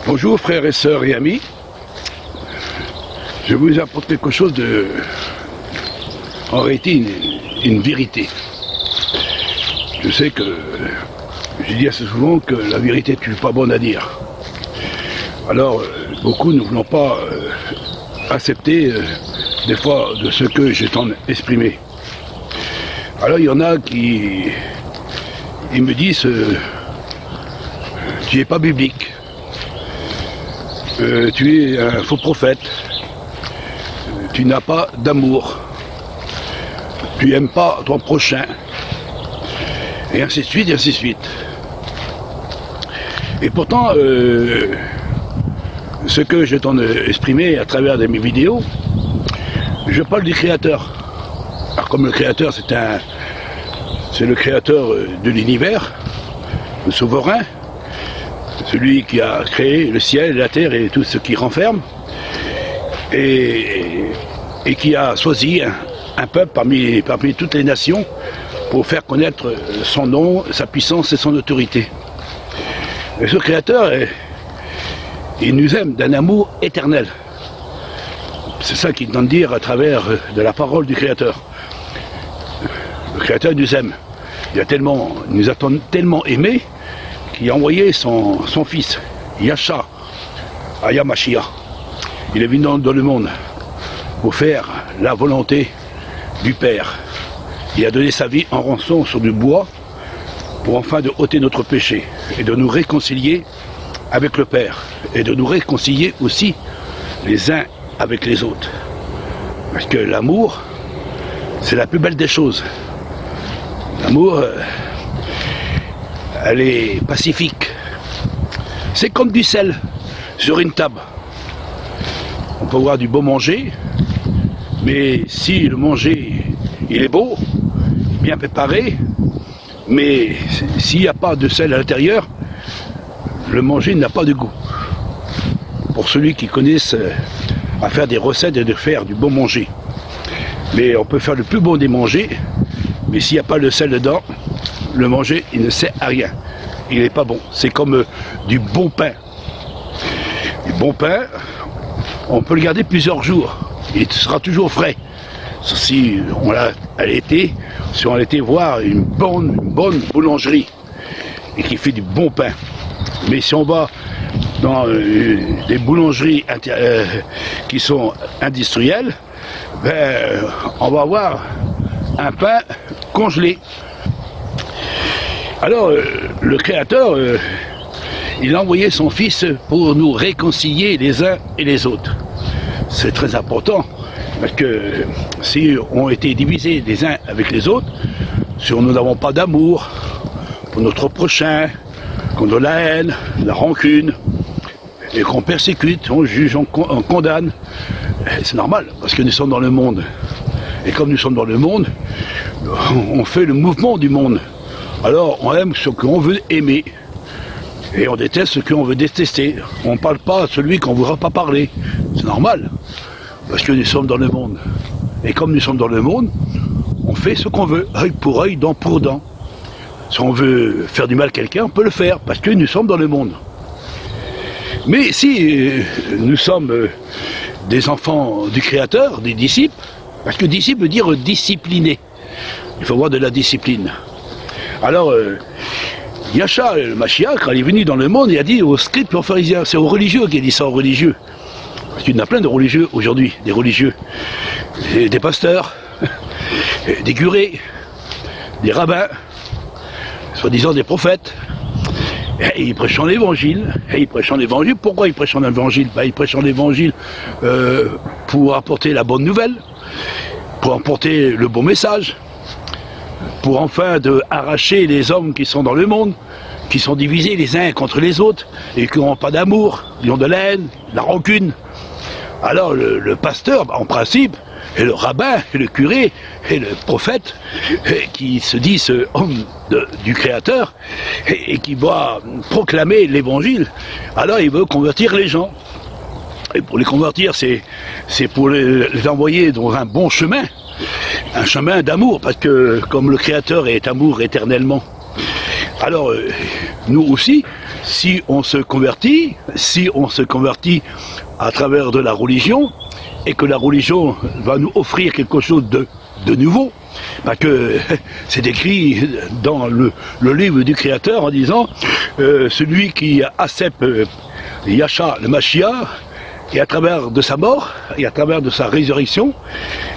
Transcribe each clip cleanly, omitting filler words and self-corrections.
Bonjour frères et sœurs et amis, je vous apporte quelque chose de, en réalité, une vérité. Je sais que, je dis assez souvent que la vérité n'est pas bonne à dire. Alors, beaucoup ne voulons pas accepter des fois de ce que j'ai tant exprimé. Alors il y en a qui ils me disent tu n'es pas biblique. Tu es un faux prophète, tu n'as pas d'amour, tu n'aimes pas ton prochain, et ainsi de suite, et ainsi de suite. Et pourtant, ce que je t'en ai exprimé à travers de mes vidéos, je parle du Créateur. Alors comme le Créateur, c'est le Créateur de l'univers, le souverain, celui qui a créé le ciel, la terre et tout ce qui renferme, et qui a choisi un peuple parmi toutes les nations pour faire connaître son nom, sa puissance et son autorité. Et ce Créateur, il nous aime d'un amour éternel. C'est ça qu'il donne dire à travers de la parole du Créateur. Le Créateur nous aime. Il nous a tellement aimés qu'il a envoyé son fils, Yasha, Ayamashia. Il est venu dans le monde pour faire la volonté du Père. Il a donné sa vie en rançon sur du bois pour enfin de ôter notre péché et de nous réconcilier avec le Père et de nous réconcilier aussi les uns avec les autres. Parce que l'amour, c'est la plus belle des choses. L'amour, elle est pacifique. C'est comme du sel sur une table. On peut avoir du beau manger, mais si le manger, il est beau, bien préparé, mais s'il n'y a pas de sel à l'intérieur, le manger n'a pas de goût. Pour ceux qui connaissent à faire des recettes et de faire du bon manger. Mais on peut faire le plus bon des manger, mais s'il n'y a pas le sel dedans, le manger, il ne sert à rien. Il n'est pas bon. C'est comme du bon pain. Du bon pain, on peut le garder plusieurs jours. Il sera toujours frais. Si on l'a à l'été, si on a été voir une bonne boulangerie et qui fait du bon pain. Mais si on va dans des boulangeries qui sont industrielles, on va avoir un pain congelé. Alors, le Créateur, il a envoyé son Fils pour nous réconcilier les uns et les autres. C'est très important, parce que si on était divisés les uns avec les autres, si nous n'avons pas d'amour pour notre prochain, qu'on a la haine, la rancune, et qu'on persécute, on juge, on condamne, c'est normal, parce que nous sommes dans le monde. Et comme nous sommes dans le monde, on fait le mouvement du monde. Alors on aime ce qu'on veut aimer, et on déteste ce qu'on veut détester. On ne parle pas à celui qu'on ne voudra pas parler. C'est normal, parce que nous sommes dans le monde. Et comme nous sommes dans le monde, on fait ce qu'on veut, œil pour œil, dent pour dent. Si on veut faire du mal à quelqu'un, on peut le faire, parce que nous sommes dans le monde. Mais si nous sommes des enfants du Créateur, des disciples, parce que disciple veut dire discipliné, il faut avoir de la discipline. Alors, Yasha, le Mashiach, quand il est venu dans le monde, il a dit aux scribes et aux pharisiens, c'est aux religieux qu'il a dit ça, aux religieux. Parce qu'il y en a plein de religieux aujourd'hui, des religieux, des pasteurs, des curés, des rabbins, soi-disant des prophètes. Et ils prêchent l'évangile. Pourquoi ils prêchent l'évangile? Ils prêchent l'évangile pour apporter la bonne nouvelle, pour apporter le bon message, pour enfin arracher les hommes qui sont dans le monde, qui sont divisés les uns contre les autres, et qui n'ont pas d'amour, ils ont de la haine, de la rancune. Alors le pasteur, en principe, et le rabbin, et le curé, et le prophète, qui se disent homme du Créateur, et qui doit proclamer l'évangile, alors il veut convertir les gens. Et pour les convertir, c'est pour les envoyer dans un bon chemin, un chemin d'amour, parce que comme le Créateur est amour éternellement, alors nous aussi, si on se convertit à travers de la religion, et que la religion va nous offrir quelque chose de nouveau, parce que c'est écrit dans le livre du Créateur en disant celui qui accepte Yahshua le Mashiach, et à travers de sa mort, et à travers de sa résurrection,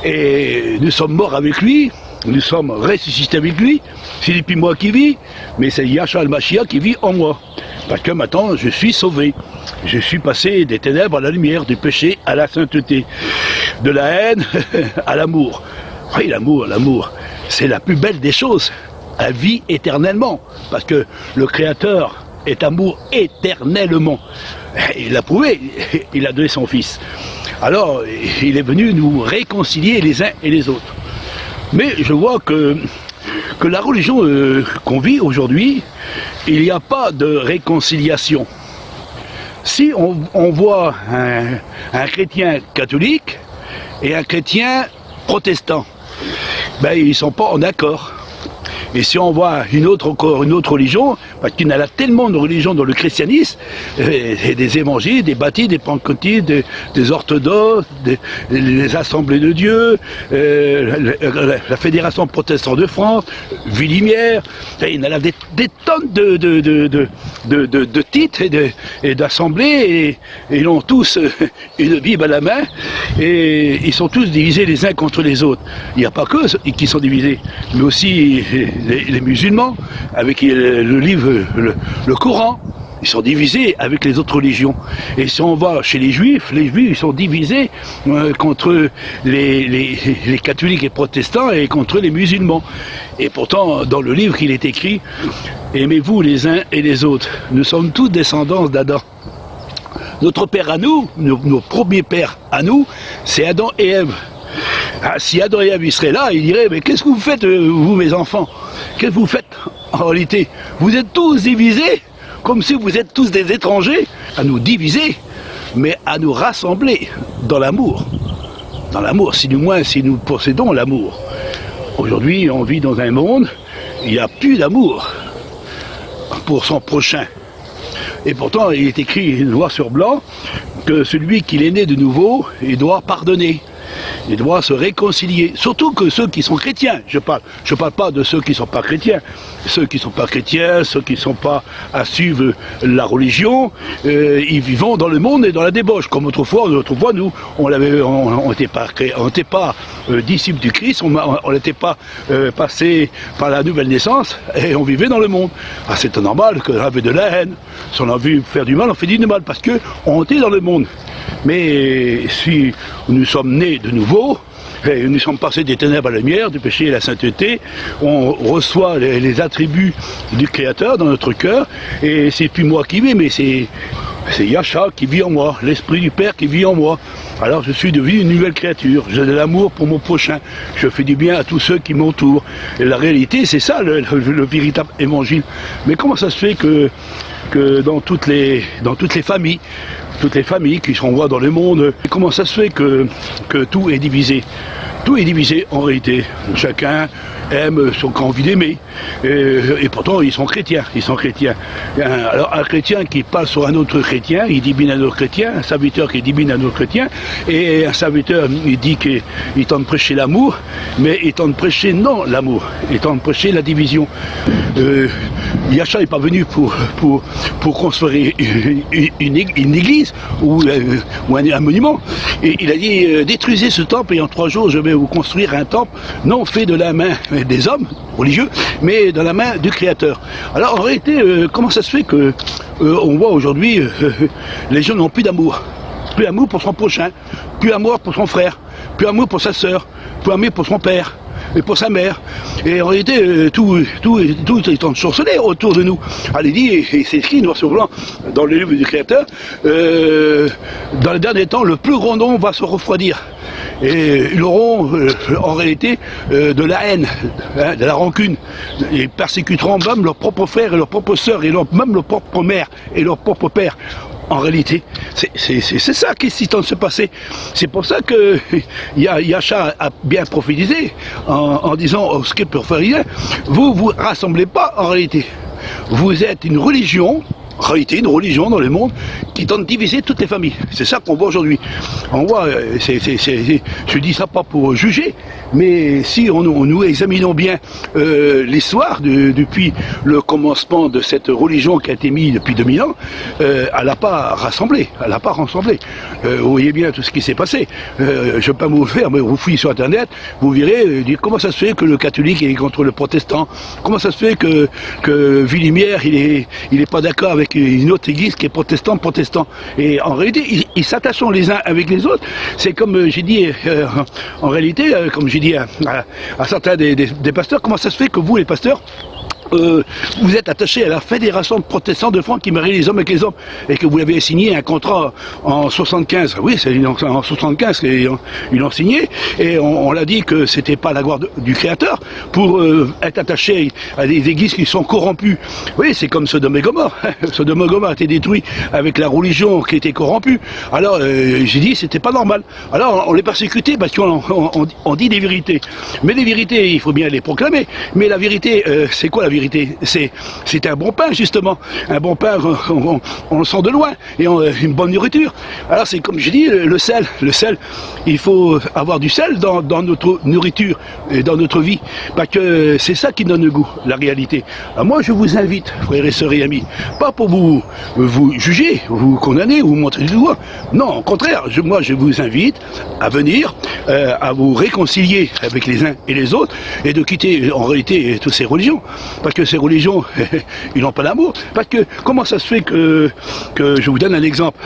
et nous sommes morts avec lui, nous sommes ressuscités avec lui, ce n'est plus moi qui vis, mais c'est Yahshua le Mashiach qui vit en moi. Parce que maintenant je suis sauvé, je suis passé des ténèbres à la lumière, du péché à la sainteté, de la haine à l'amour. Oui, l'amour, c'est la plus belle des choses, la vie éternellement, parce que le Créateur est amour éternellement. Il l'a prouvé, il a donné son Fils. Alors, il est venu nous réconcilier les uns et les autres. Mais je vois que la religion qu'on vit aujourd'hui, il n'y a pas de réconciliation. Si on voit un chrétien catholique et un chrétien protestant, ben ils ne sont pas en accord. Et si on voit une autre religion, parce qu'il y en a tellement de religions dans le christianisme, des évangiles, des baptistes, des pentecôtistes, des orthodoxes, des assemblées de Dieu, la Fédération protestante de France, Villimière, il y en a des tonnes de titres et d'assemblées, et ils ont tous une Bible à la main, et ils sont tous divisés les uns contre les autres. Il n'y a pas que qui sont divisés, mais aussi les musulmans, avec le livre, le Coran, ils sont divisés avec les autres religions. Et si on va chez les juifs ils sont divisés contre les catholiques et protestants et contre les musulmans. Et pourtant, dans le livre qu'il est écrit, aimez-vous les uns et les autres. Nous sommes tous descendants d'Adam. Notre père à nous, nos premiers pères à nous, c'est Adam et Ève. Ah, si Adam et Ève seraient là, ils diraient, mais qu'est-ce que vous faites, vous mes enfants? Qu'est-ce que vous faites en réalité? Vous êtes tous divisés, comme si vous êtes tous des étrangers, à nous diviser, mais à nous rassembler dans l'amour. Dans l'amour, si nous possédons l'amour. Aujourd'hui, on vit dans un monde, il n'y a plus d'amour pour son prochain. Et pourtant, il est écrit noir sur blanc que celui qui est né de nouveau, il doit pardonner. Il doit se réconcilier, surtout que ceux qui sont chrétiens, je parle pas de ceux qui ne sont pas chrétiens, ceux qui ne sont pas chrétiens, ceux qui ne sont pas à suivre la religion, ils vivent dans le monde et dans la débauche, comme autrefois nous, on n'était pas disciples du Christ, on n'était pas passé par la nouvelle naissance, et on vivait dans le monde. Ah, c'est normal qu'on avait de la haine, si on a vu faire du mal, on fait du mal, parce qu'on était dans le monde. Mais si nous sommes nés de nouveau, et nous sommes passés des ténèbres à la lumière, du péché et la sainteté, on reçoit les attributs du Créateur dans notre cœur, et c'est plus moi qui vis, mais c'est Yahshua qui vit en moi, l'Esprit du Père qui vit en moi. Alors je suis devenu une nouvelle créature, j'ai de l'amour pour mon prochain, je fais du bien à tous ceux qui m'entourent. Et la réalité, c'est ça le véritable évangile. Mais comment ça se fait que dans toutes les familles qui sont voient dans le monde, comment ça se fait que tout est divisé? Tout est divisé en réalité. Chacun aime son envie d'aimer. Et pourtant, ils sont chrétiens. Alors, un chrétien qui passe sur un autre chrétien, il dit bien à un autre chrétien, un serviteur qui dit bien à un autre chrétien, et un serviteur, il dit qu'il tente de prêcher l'amour, mais il tente de prêcher non l'amour, il tente de prêcher la division. Yahshua n'est pas venu pour construire une église ou un monument. Et il a dit, détruisez ce temple et en 3 jours je vais vous construire un temple, non fait de la main des hommes religieux, mais de la main du Créateur. Alors en réalité, comment ça se fait que on voit aujourd'hui les gens n'ont plus d'amour pour son prochain, plus d'amour pour son frère, plus d'amour pour sa sœur, plus d'amour pour son père et pour sa mère. Et en réalité, tout est en chanceler autour de nous. Allez, dit, et c'est écrit noir sur blanc dans le livre du Créateur, dans les derniers temps, le plus grand nombre va se refroidir. Et ils auront en réalité de la haine, de la rancune. Ils persécuteront même leurs propres frères et leurs propres sœurs, et même leur propre mère et leur propre père. En réalité, c'est ça qui est en train de se passer. C'est pour ça que Yahshua a bien prophétisé en disant ce qu'il peut faire, vous rassemblez pas en réalité. Vous êtes une religion en réalité une religion dans le monde qui tente de diviser toutes les familles. C'est ça qu'on voit aujourd'hui. On voit, je dis ça pas pour juger, mais si nous examinons bien l'histoire depuis le commencement de cette religion qui a été mise depuis 2000 ans, elle n'a pas rassemblé. Elle n'a pas rassemblé. Vous voyez bien tout ce qui s'est passé. Je ne vais pas vous faire, mais vous fouillez sur Internet, vous verrez dire comment ça se fait que le catholique est contre le protestant. Comment ça se fait que Villimière, il est pas d'accord avec une autre église qui est protestant. Et en réalité, ils s'attachent les uns avec les autres. C'est comme j'ai dit, en réalité, comme j'ai dit à certains des pasteurs, comment ça se fait que vous, les pasteurs, vous êtes attaché à la Fédération de protestants de France qui marie les hommes avec les hommes et que vous avez signé un contrat en 75. Oui, c'est en 75 qu'ils l'ont signé et on l'a dit que c'était pas la gloire du Créateur pour être attaché à des églises qui sont corrompues. Oui, c'est comme Sodome et Gomorrhe. Sodome et Gomorrhe a été détruit avec la religion qui était corrompue. Alors j'ai dit c'était pas normal. Alors on les persécutait parce qu'on dit des vérités. Mais les vérités, il faut bien les proclamer. Mais la vérité, c'est quoi la vérité? C'est un bon pain, justement. Un bon pain, on le sent de loin. Et une bonne nourriture. Alors, c'est comme je dis, le sel. Le sel, il faut avoir du sel dans notre nourriture et dans notre vie. Parce que c'est ça qui donne le goût, la réalité. Alors moi, je vous invite, frères et sœurs et amis, pas pour vous juger, vous condamner, vous montrer du doigt. Non, au contraire, moi, je vous invite à venir, à vous réconcilier avec les uns et les autres et de quitter, en réalité, toutes ces religions. Parce que ces religions, ils n'ont pas d'amour. Parce que comment ça se fait que je vous donne un exemple.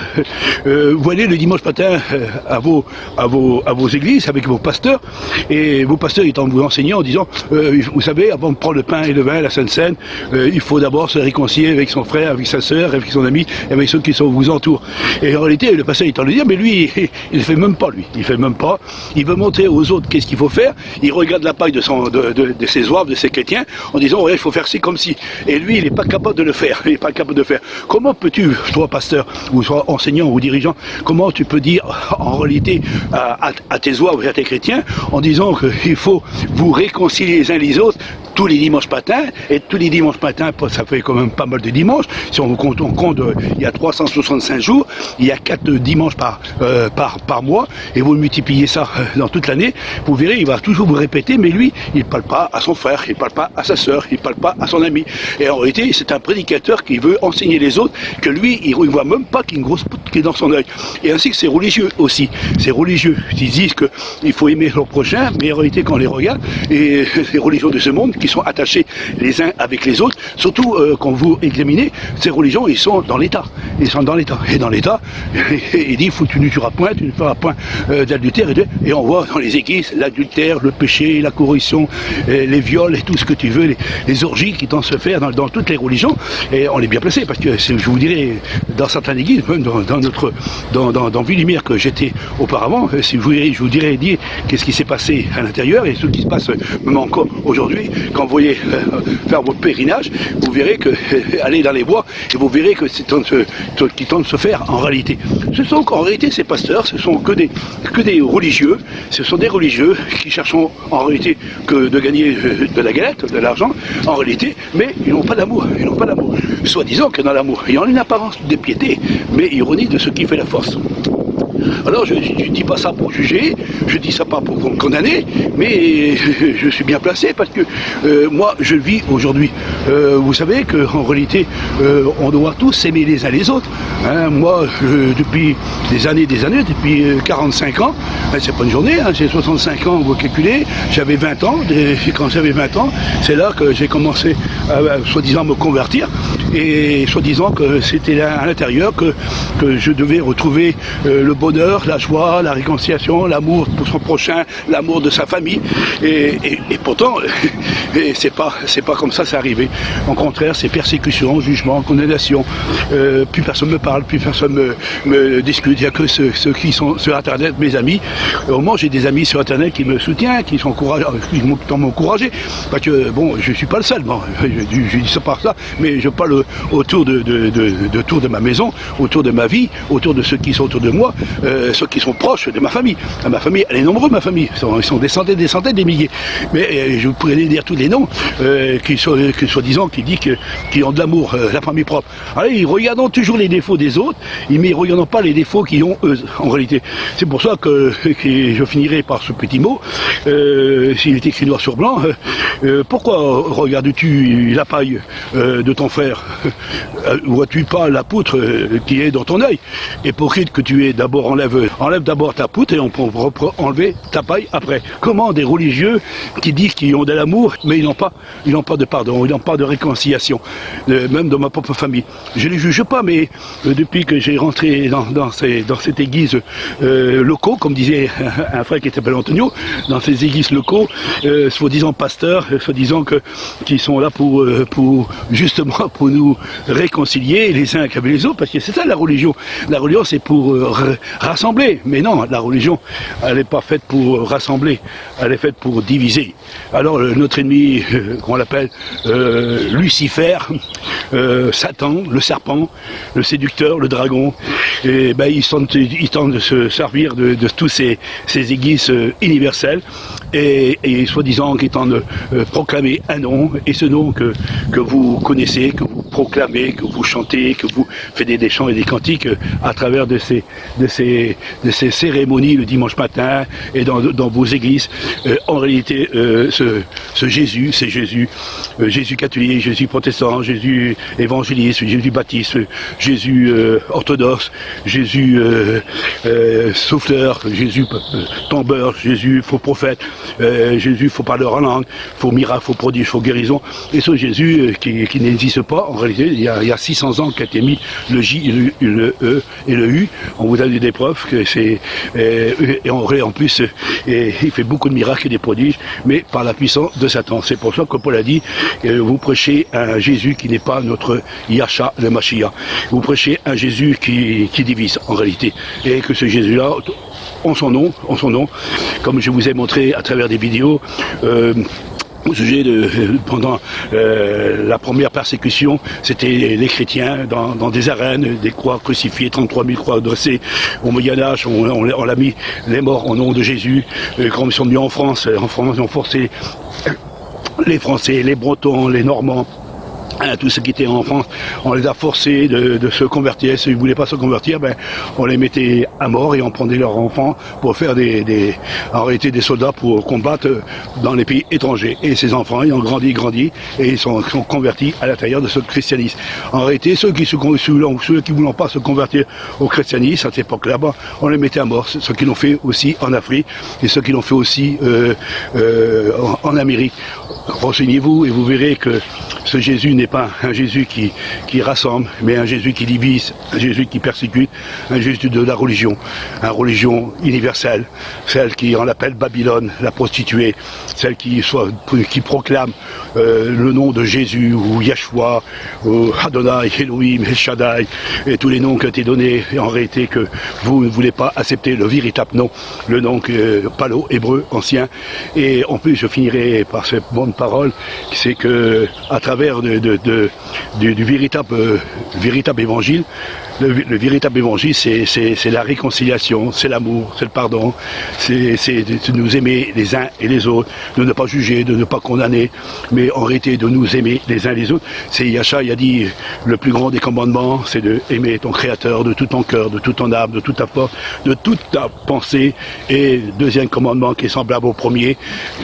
Vous allez le dimanche matin à vos églises avec vos pasteurs, et vos pasteurs ils vous enseignant en disant, vous savez, avant de prendre le pain et le vin, la Sainte Seine, il faut d'abord se réconcilier avec son frère, avec sa sœur, avec son ami, avec ceux qui vous entourent. Et en réalité, le pasteur il tend de dire, mais lui, il ne fait même pas, lui. Il fait même pas. Il veut montrer aux autres qu'est-ce qu'il faut faire. Il regarde la paille de ses zouaves, de ses chrétiens, en disant, ouais, il faut faire ci comme ci. Et lui, il n'est pas capable de le faire. Il n'est pas capable de faire. Comment peux-tu, toi, pasteur, ou soit enseignant ou dirigeant, comment tu peux dire en réalité à tes zouaves et à tes chrétiens en disant qu'il faut vous réconcilier les uns les autres tous les dimanches matins, et tous les dimanches matins, ça fait quand même pas mal de dimanches, si on compte, il y a 365 jours, il y a 4 dimanches par mois, et vous multipliez ça dans toute l'année, vous verrez, il va toujours vous répéter, mais lui, il ne parle pas à son frère, il ne parle pas à sa sœur, il ne parle pas à son ami. Et en réalité, c'est un prédicateur qui veut enseigner les autres, que lui, il ne voit même pas qu'il y a une grosse poutre qui est dans son œil. Et ainsi que ces religieux aussi, ces religieux qui disent qu'il faut aimer leur prochain, mais en réalité, quand on les regarde, et les religions de ce monde, qui sont attachés les uns avec les autres, surtout quand vous examinez, ces religions, ils sont dans l'État. Ils sont dans l'État. Et dans l'État, il dit, tu ne tueras point, tu ne feras point d'adultère. Et on voit dans les églises l'adultère, le péché, la corruption, les viols et tout ce que tu veux, les orgies qui tentent de se faire dans toutes les religions. Et on est bien placé, parce que je vous dirais, dans certaines églises, même dans Villimière que j'étais auparavant, si je vous dirais dire qu'est-ce qui s'est passé à l'intérieur et ce qui se passe même encore aujourd'hui. Quand vous voyez faire votre pèlerinage, vous verrez que allez dans les bois et vous verrez que c'est qui tente de se faire en réalité. Ce sont en réalité ces pasteurs, ce sont que des religieux, ce sont des religieux qui cherchent en réalité que de gagner de la galette, de l'argent, en réalité, mais ils n'ont pas d'amour, Soi-disant que dans l'amour, il y a une apparence de piété, mais ironie de ce qui fait la force. Alors je ne dis pas ça pour juger, je dis ça pas pour condamner, mais je suis bien placé parce que moi je vis aujourd'hui. Vous savez qu'en réalité on doit tous s'aimer les uns les autres. Hein, moi depuis des années, depuis 45 ans, c'est pas une journée, hein, j'ai 65 ans, vous calculez, j'avais 20 ans, et quand j'avais 20 ans, c'est là que j'ai commencé à soi-disant me convertir, et soi-disant que c'était à l'intérieur que je devais retrouver le bonheur, la joie, la réconciliation, l'amour pour son prochain, l'amour de sa famille, et pourtant c'est pas comme ça c'est arrivé. Au contraire, c'est persécution, jugement, condamnation, plus personne me parle, plus personne me discute, il n'y a que ceux qui sont sur internet, mes amis. Au moins j'ai des amis sur internet qui me soutiennent, qui m'ont encouragé, parce que bon, je suis pas le seul, bon, je dis ça par ça, mais je parle autour de ma maison, autour de ma vie, autour de ceux qui sont autour de moi, ceux qui sont proches de ma famille. Ma famille, elle est nombreuse, ma famille. Ils sont des centaines, des milliers. Mais je pourrais les dire tous les noms qui soi-disant qui dit qui ont de l'amour, la famille propre. Allez, regardons toujours les défauts des autres, mais regardons pas les défauts qu'ils ont eux, en réalité. C'est pour ça que je finirai par ce petit mot. S'il est écrit noir sur blanc, pourquoi regardes-tu la paille de ton frère? Vois-tu pas la poutre qui est dans ton œil? Hypocrite que tu es, d'abord enlève d'abord ta poutre et on peut enlever ta paille après. Comment des religieux qui disent qu'ils ont de l'amour, mais ils n'ont pas de pardon, ils n'ont pas de réconciliation, même dans ma propre famille. Je ne les juge pas, mais depuis que j'ai rentré dans cette église locaux, comme disait un frère qui s'appelle Antonio, dans ces églises locaux, soi-disant pasteurs, soi-disant qui sont là pour justement pour nous réconcilier les uns avec les autres, parce que c'est ça la religion. La religion c'est pour rassembler, mais non, la religion elle n'est pas faite pour rassembler, elle est faite pour diviser. Alors notre ennemi, qu'on l'appelle Lucifer, Satan, le serpent, le séducteur, le dragon, et ben ils tentent de se servir de tous ces églises universelles et soi-disant qu'ils tentent de proclamer un nom, et ce nom que vous connaissez, que vous proclamez, que vous chantez, que vous faites des chants et des cantiques à travers de ces cérémonies le dimanche matin et dans vos églises. En réalité, ce Jésus, c'est Jésus catholique, Jésus protestant, Jésus évangéliste, Jésus baptiste, Jésus orthodoxe, Jésus souffleur, Jésus tombeur, Jésus faux prophète, Jésus faux parleur en langue, faux miracle, faux prodige, faux guérison. Et ce Jésus qui n'existe pas, en réalité, il y a 600 ans qu'a été mis le J, le E et le U. On vous a donné des preuves que c'est et en plus il fait beaucoup de miracles et des prodiges, mais par la puissance de Satan. C'est pour ça que Paul a dit vous prêchez un Jésus qui n'est pas notre Yahshua le Mashiach. Vous prêchez un Jésus qui divise en réalité, et que ce Jésus-là en son nom, comme je vous ai montré à travers des vidéos, au sujet pendant la première persécution, c'était les chrétiens dans des arènes, des croix crucifiées, 33 000 croix dressées au Moyen-Âge, on l'a mis les morts au nom de Jésus. Quand ils sont venus en France, ils ont forcé les Français, les Bretons, les Normands, tous ceux qui étaient en France, on les a forcés de se convertir. S'ils ne voulaient pas se convertir, on les mettait à mort et on prenait leurs enfants pour faire en réalité des soldats pour combattre dans les pays étrangers. Et ces enfants, ils ont grandi et ils sont convertis à l'intérieur de ce christianisme. En réalité, ceux qui ne voulaient pas se convertir au christianisme à cette époque-là, on les mettait à mort. Ceux qui l'ont fait aussi en Afrique et ceux qui l'ont fait aussi en Amérique. Renseignez-vous et vous verrez que ce Jésus n'est pas un Jésus qui rassemble, mais un Jésus qui divise, un Jésus qui persécute, un Jésus de la religion, une religion universelle, celle qui on l'appelle Babylone, la prostituée, celle qui proclame le nom de Jésus, ou Yahshua, ou Adonai, Elohim, El Shaddai, et tous les noms qui ont été donnés, et en réalité que vous ne voulez pas accepter le véritable nom, le nom palo, hébreu, ancien. Et en plus, je finirai par cette bonne parole, c'est que à travers du véritable évangile, le véritable évangile, c'est la réconciliation, c'est l'amour, c'est le pardon, c'est de nous aimer les uns et les autres, de ne pas juger, de ne pas condamner, mais en réalité de nous aimer les uns les autres. C'est Yahshua, il a dit, le plus grand des commandements, c'est de aimer ton Créateur de tout ton cœur, de toute ton âme, de toute ta force, de toute ta pensée. Et le deuxième commandement qui est semblable au premier,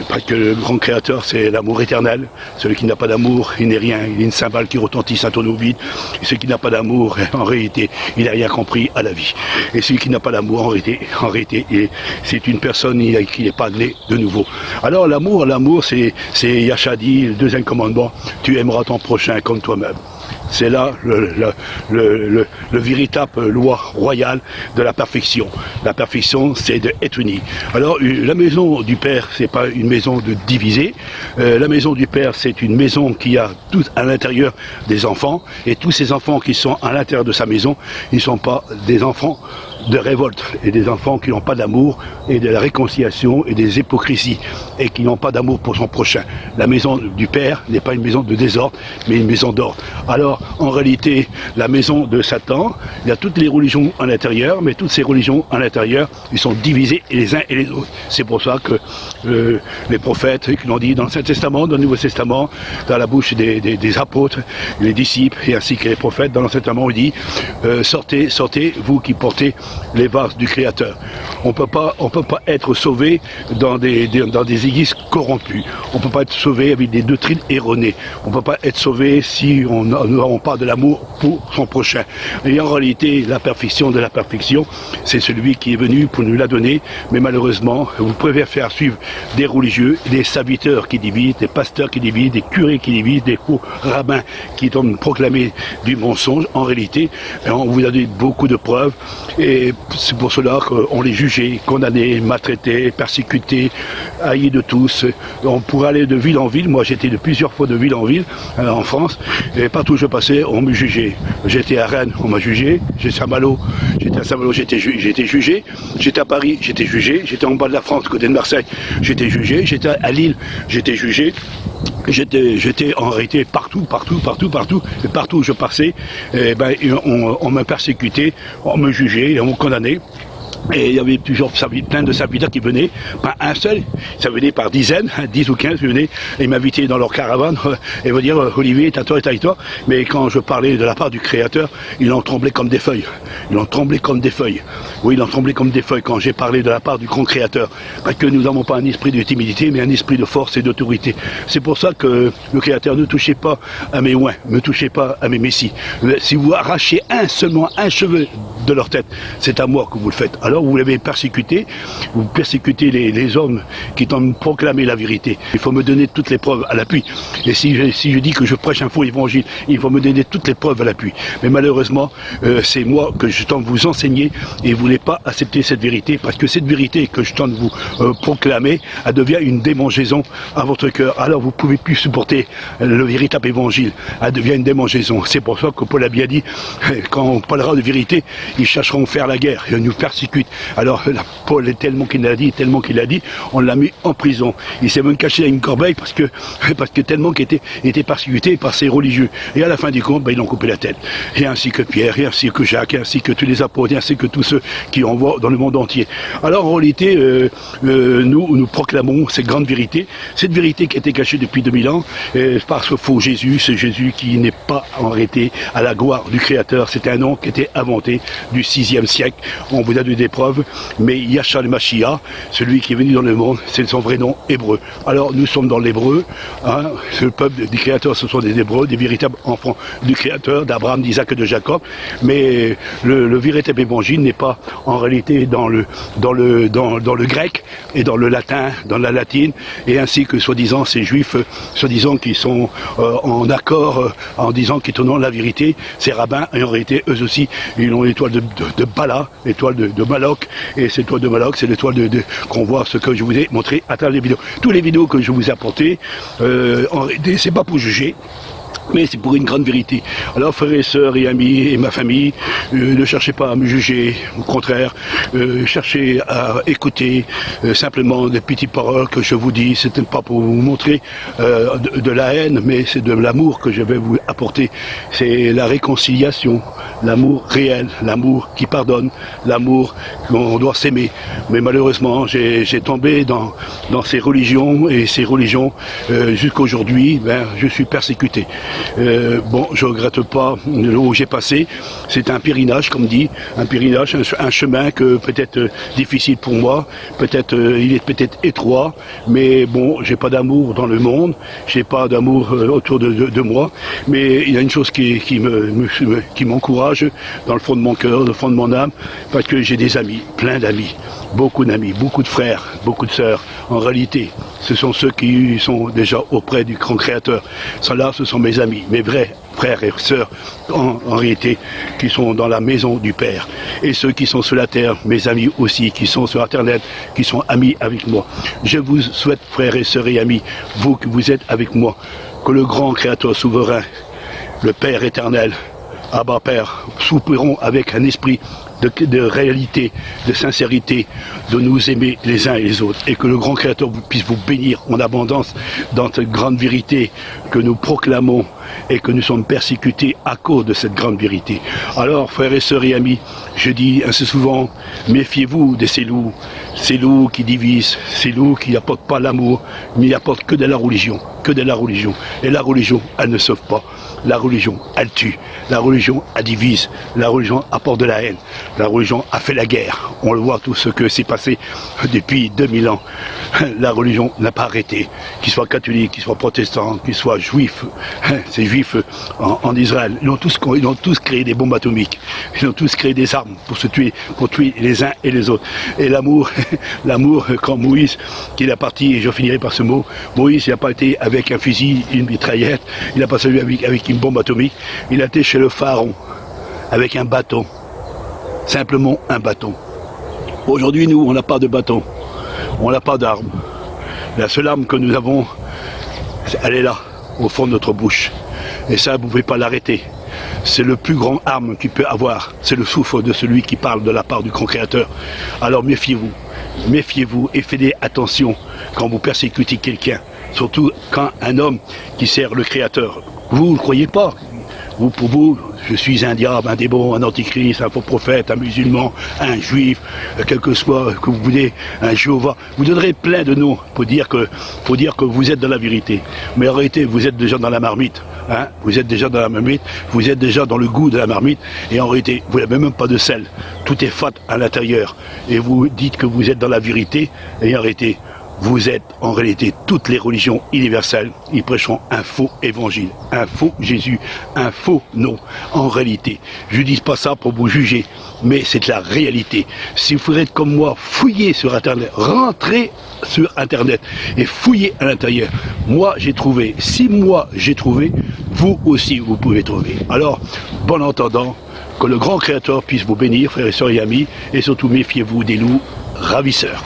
parce que le grand Créateur, c'est l'amour éternel. Celui qui n'a pas d'amour, il n'est rien, il est une cymbale qui retentit à tonneau vide. Et celui qui n'a pas d'amour, en réalité, il n'a rien compris à la vie. Et celui qui n'a pas d'amour, en réalité, c'est une personne qui n'est pas née de nouveau. Alors l'amour, c'est Yahshua dit, le deuxième commandement, tu aimeras ton prochain comme toi-même. C'est là le véritable loi royale de la perfection. La perfection, c'est d'être uni. Alors, la maison du Père, c'est pas une maison de diviser. La maison du Père, c'est une maison qui a tout à l'intérieur des enfants. Et tous ces enfants qui sont à l'intérieur de sa maison, ils ne sont pas des enfants de révolte et des enfants qui n'ont pas d'amour et de la réconciliation et des hypocrisies et qui n'ont pas d'amour pour son prochain. La maison du Père n'est pas une maison de désordre, mais une maison d'ordre. Alors, pas en réalité la maison de Satan. Il y a toutes les religions à l'intérieur, mais toutes ces religions à l'intérieur, ils sont divisés les uns et les autres. C'est pour ça que les prophètes qui l'ont dit dans l'Ancien Testament, dans le Nouveau Testament, dans la bouche des apôtres, les disciples, et ainsi que les prophètes, dans l'Ancien Testament, il dit sortez, sortez, vous qui portez les vases du Créateur. On peut pas être sauvé dans des églises corrompues. On peut pas être sauvé avec des doctrines erronées. On peut pas être sauvé si on n'a pas de l'amour pour son prochain. Et en réalité, la perfection de la perfection, c'est celui qui est venu pour nous la donner. Mais malheureusement, vous pouvez faire suivre des religieux, des serviteurs qui divisent, des pasteurs qui divisent, des curés qui divisent, des faux rabbins qui ont proclamé du mensonge. En réalité, on vous a donné beaucoup de preuves. Et c'est pour cela qu'on les jugeait, condamnés, maltraités, persécutés, haïs de tous. On pourrait aller de ville en ville. Moi, j'étais de plusieurs fois de ville en ville en France. Et partout où je passais, on me jugeait. J'étais à Rennes, on m'a jugé. J'étais à Saint-Malo, j'étais jugé. J'étais à Paris, j'étais jugé. J'étais en bas de la France, côté de Marseille, j'étais jugé. J'étais à Lille, j'étais jugé. J'étais en réalité partout. Et partout où je passais, on m'a persécuté, on me jugeait, on me condamnait. Et il y avait toujours plein de serviteurs qui venaient, pas un seul, ça venait par dizaines, 10 ou 15 venaient et m'invitaient dans leur caravane et me dire Olivier, tais-toi. Mais quand je parlais de la part du Créateur, ils en tremblaient comme des feuilles. Oui, ils en tremblaient comme des feuilles quand j'ai parlé de la part du grand Créateur. Parce que nous n'avons pas un esprit de timidité, mais un esprit de force et d'autorité. C'est pour ça que le Créateur ne touchait pas à mes oins, ne touchez pas à mes messies. Si vous arrachez seulement un cheveu de leur tête, c'est à moi que vous le faites. Alors vous l'avez persécuté, vous persécutez les hommes qui t'ont proclamé la vérité. Il faut me donner toutes les preuves à l'appui. Et si je dis que je prêche un faux évangile, il faut me donner toutes les preuves à l'appui. Mais malheureusement, c'est moi que je tente de vous enseigner et vous n'avez pas accepté cette vérité, parce que cette vérité que je tente de vous proclamer, elle devient une démangeaison à votre cœur. Alors vous ne pouvez plus supporter le véritable évangile. Elle devient une démangeaison. C'est pour ça que Paul a bien dit, quand on parlera de vérité, ils chercheront à faire la guerre, ils nous persécutent. Alors Paul est tellement qu'il l'a dit, on l'a mis en prison. Il s'est même caché à une corbeille parce que tellement qu'il était persécuté par ces religieux. Et à la fin du compte, ils l'ont coupé la tête. Et ainsi que Pierre, et ainsi que Jacques, et ainsi que tous les apôtres, et ainsi que tous ceux qui envoient dans le monde entier. Alors en réalité, nous proclamons cette grande vérité, cette vérité qui a été cachée depuis 2000 ans par ce faux Jésus, ce Jésus qui n'est pas arrêté à la gloire du Créateur. C'est un nom qui a été inventé du 6e siècle. On vous a donné des preuves, mais Yahshua le Mashiach, celui qui est venu dans le monde, c'est son vrai nom hébreu. Alors nous sommes dans l'hébreu, le peuple du Créateur, ce sont des Hébreux, des véritables enfants du Créateur, d'Abraham, d'Isaac et de Jacob, mais le véritable évangile n'est pas en réalité dans le grec et dans le latin, dans la latine, et ainsi que soi-disant ces juifs, soi-disant qui sont en accord en disant qu'ils tenant la vérité, ces rabbins, et en réalité eux aussi, ils ont l'étoile de Bala, l'étoile de Maloch, et cette étoile de Maloch, c'est l'étoile qu'on voit ce que je vous ai montré à travers les vidéos. Toutes les vidéos que je vous ai apportées, en réalité, c'est pas pour juger, mais c'est pour une grande vérité. Alors frères et sœurs et amis et ma famille, ne cherchez pas à me juger, au contraire, cherchez à écouter simplement des petites paroles que je vous dis. C'était pas pour vous montrer de la haine, mais c'est de l'amour que je vais vous apporter. C'est la réconciliation, l'amour réel, l'amour qui pardonne, l'amour qu'on doit s'aimer. Mais malheureusement, j'ai tombé dans ces religions, et ces religions, jusqu'à aujourd'hui, je suis persécuté. Je regrette pas où j'ai passé. C'est un pèlerinage, comme dit, un chemin que peut-être difficile pour moi, il est peut-être étroit, mais bon, j'ai pas d'amour dans le monde, j'ai pas d'amour autour de moi, mais il y a une chose qui m'encourage dans le fond de mon cœur, dans le fond de mon âme, parce que j'ai des amis, plein d'amis, beaucoup de frères, beaucoup de sœurs. En réalité, ce sont ceux qui sont déjà auprès du grand Créateur. Ceux-là, ce sont mes amis, mes vrais frères et sœurs, en réalité, qui sont dans la maison du Père. Et ceux qui sont sur la terre, mes amis aussi, qui sont sur Internet, qui sont amis avec moi. Je vous souhaite, frères et sœurs et amis, vous qui vous êtes avec moi, que le grand Créateur souverain, le Père éternel, Abba Père, soupirons avec un esprit de réalité, de sincérité, de nous aimer les uns et les autres, et que le grand Créateur puisse vous bénir en abondance dans cette grande vérité que nous proclamons et que nous sommes persécutés à cause de cette grande vérité. Alors, frères et sœurs et amis, je dis assez souvent, méfiez-vous de ces loups qui divisent, ces loups qui n'apportent pas l'amour, mais n'apportent que de la religion, que de la religion. Et la religion, elle ne sauve pas. La religion, elle tue. La religion, elle divise. La religion apporte de la haine. La religion a fait la guerre. On le voit tout ce que s'est passé depuis 2000 ans. La religion n'a pas arrêté. Qu'ils soient catholiques, qu'ils soient protestants, qu'ils soient juifs. Ces juifs en Israël, ils ont tous créé des bombes atomiques. Ils ont tous créé des armes pour se tuer, pour tuer les uns et les autres. Et l'amour, quand Moïse, qu'il est parti, et je finirai par ce mot, Moïse, il n'a pas été avec un fusil, une mitraillette, il n'a pas celui avec une bombe atomique, il a été chez le pharaon, avec un bâton. Simplement un bâton. Aujourd'hui, nous, on n'a pas de bâton. On n'a pas d'arme. La seule arme que nous avons, elle est là, au fond de notre bouche. Et ça, vous ne pouvez pas l'arrêter. C'est le plus grand arme qu'il peut avoir. C'est le souffle de celui qui parle de la part du grand Créateur. Alors méfiez-vous. Méfiez-vous et faites attention quand vous persécutez quelqu'un. Surtout quand un homme qui sert le Créateur. Vous ne croyez pas. Vous, pour vous, je suis un diable, un démon, un antichrist, un faux prophète, un musulman, un juif, quel que soit que vous voulez, un Jéhovah. Vous donnerez plein de noms pour dire que vous êtes dans la vérité. Mais en réalité, vous êtes déjà dans la marmite. Hein, vous êtes déjà dans la marmite, vous êtes déjà dans le goût de la marmite, et en réalité, vous n'avez même pas de sel. Tout est fat à l'intérieur. Et vous dites que vous êtes dans la vérité, et en réalité, vous êtes en réalité toutes les religions universelles. Ils prêcheront un faux évangile, un faux Jésus, un faux nom. En réalité, je ne dis pas ça pour vous juger, mais c'est la réalité. Si vous ferez comme moi, fouillez sur Internet, rentrez sur Internet et fouillez à l'intérieur. Moi, j'ai trouvé. Si moi, j'ai trouvé, vous aussi, vous pouvez trouver. Alors, bon entendant, que le grand Créateur puisse vous bénir, frères et sœurs et amis, et surtout méfiez-vous des loups ravisseurs.